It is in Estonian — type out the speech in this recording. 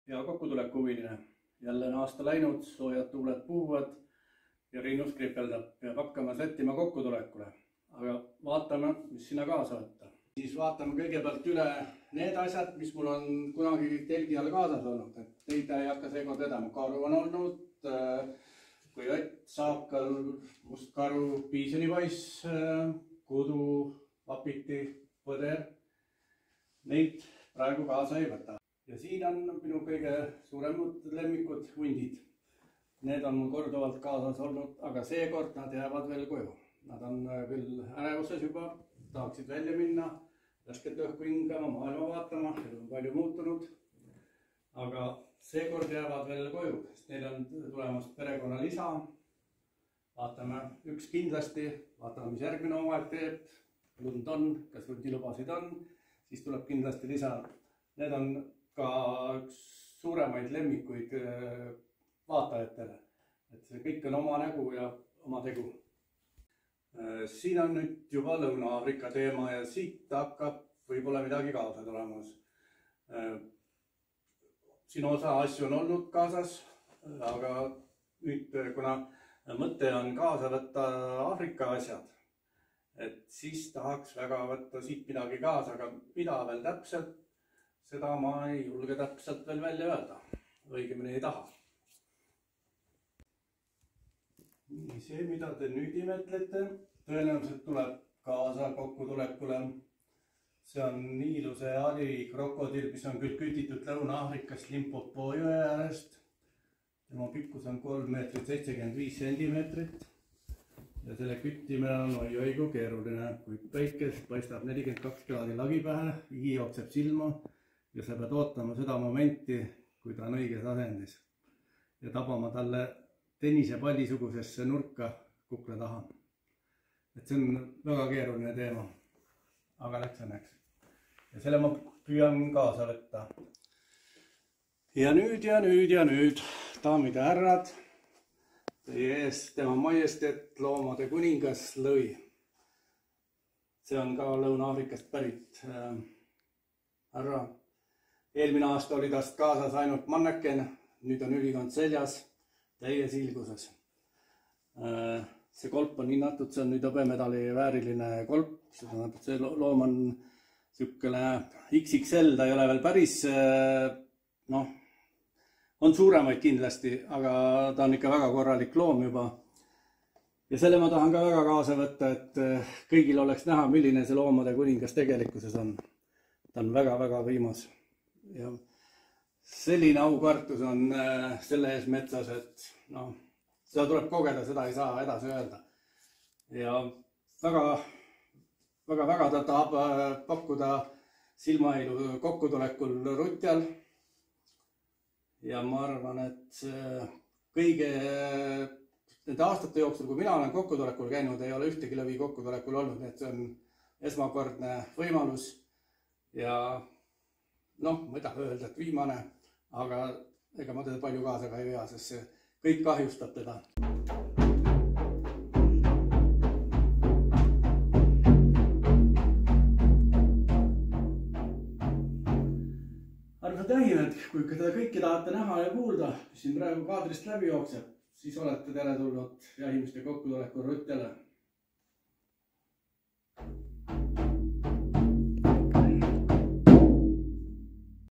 Hea kokkutuleku-huviline. Jälle on aasta läinud, soojad tuuled puhuvad ja rinnus kripeldab. Peab hakkama sättima kokkutulekule. Aga vaatame, mis sinna kaasa võtta. Siis vaatame kõigepealt üle need asjad, mis mul on kunagi telgi all kaasas olnud. Neid ei hakka seekord vedama. Karu on olnud, kui õtt, saakal, mustkaru, piisonipoiss, kudu, vapiti, põder. Neid praegu kaasa ei võta. Ja siin on minu kõige suuremad lemmikud, hundid. Need on mul korduvalt kaasas olnud, aga seekord nad jäävad veel koju. Nad on veel ärevuses juba, tahaksid välja minna, värsket õhku hingama, maailma vaatama, elu on palju muutunud. Aga seekord jäävad veel koju, sest neil on tulemas perekonnalisa. Vaatame üks kindlasti, vaatame, mis järgmine hooaeg teeb. Lund on, kas hundilubasid on, siis tuleb kindlasti lisa. Need on ka üks suuremaid lemmikuid vaatajatele. Et see kõik on oma nägu ja oma tegu. Siin on nüüd juba Lõuna-Aafrika teema ja siit hakkab võib-olla midagi kaasa tulemas. Siin osa asju on olnud kaasas, aga nüüd kuna mõte on kaasa võtta Aafrika asjad, et siis tahaks väga võtta siit midagi kaasa, aga mida veel täpselt, seda ma ei julge täpselt veel välja öelda. Õigemini ei taha. See, mida te nüüd imetlete, tõenäoliselt tuleb kaasa kokkutulekule. See on niiluse alikrokodil, mis on küll kütitud Lõuna-Aafrikast Limpopo jõe äärest. Tema pikkus on 3,75 centimeetrit. Ja selle küttimine on oi-oi kui keeruline. Kui päikest paistab 42 kraadi lagi pähe, higi jookseb silma ja sa pead ootama seda momenti, kui ta on õiges asendis. Ja tabama talle tennisepallisugusesse nurka kukla taha. Et see on väga keeruline teema. Aga läks õnneks. Ja selle ma püüan kaasa võtta. Ja nüüd, daamid ja härrad, teie ees tema majesteet loomade kuningas Lõvi. See on ka Lõuna-Aafrikast pärit härra. Eelmine aasta oli tast kaasas ainult manneken, nüüd on ülikond seljas, täies ilguses. See kolp on hinnatud, see on nüüd hõbemedali vääriline kolp. See loom on niisugune XXL, ta ei ole veel päris, on suuremaid kindlasti, aga ta on ikka väga korralik loom juba. Ja selle ma tahan ka väga kaasa võtta, et kõigil oleks näha, milline see loomade kuningas tegelikkuses on. Ta on väga-väga võimas. Ja selline aukartus on selle ees metsas, et seda tuleb kogeda, seda ei saa edasi öelda. Ja väga ta tahab pakkuda silmailu kokkutulekul Rutjal. Ja ma arvan, et kõige nende aastate jooksul, kui mina olen kokkutulekul käinud, ei ole ühtegi Lõvi kokkutulekul olnud, et see on esmakordne võimalus. Ja ma ei taha öelda, et viimane, aga ega ma teda palju kaasa ka ei vea, sest see kõik kahjustab teda. Armsad jahimehed, kui te kõiki tahate näha ja kuulda, mis siin praegu kaadrist läbi jookseb, siis olete teretulnud jahimiste kokkutulekul Rutjale.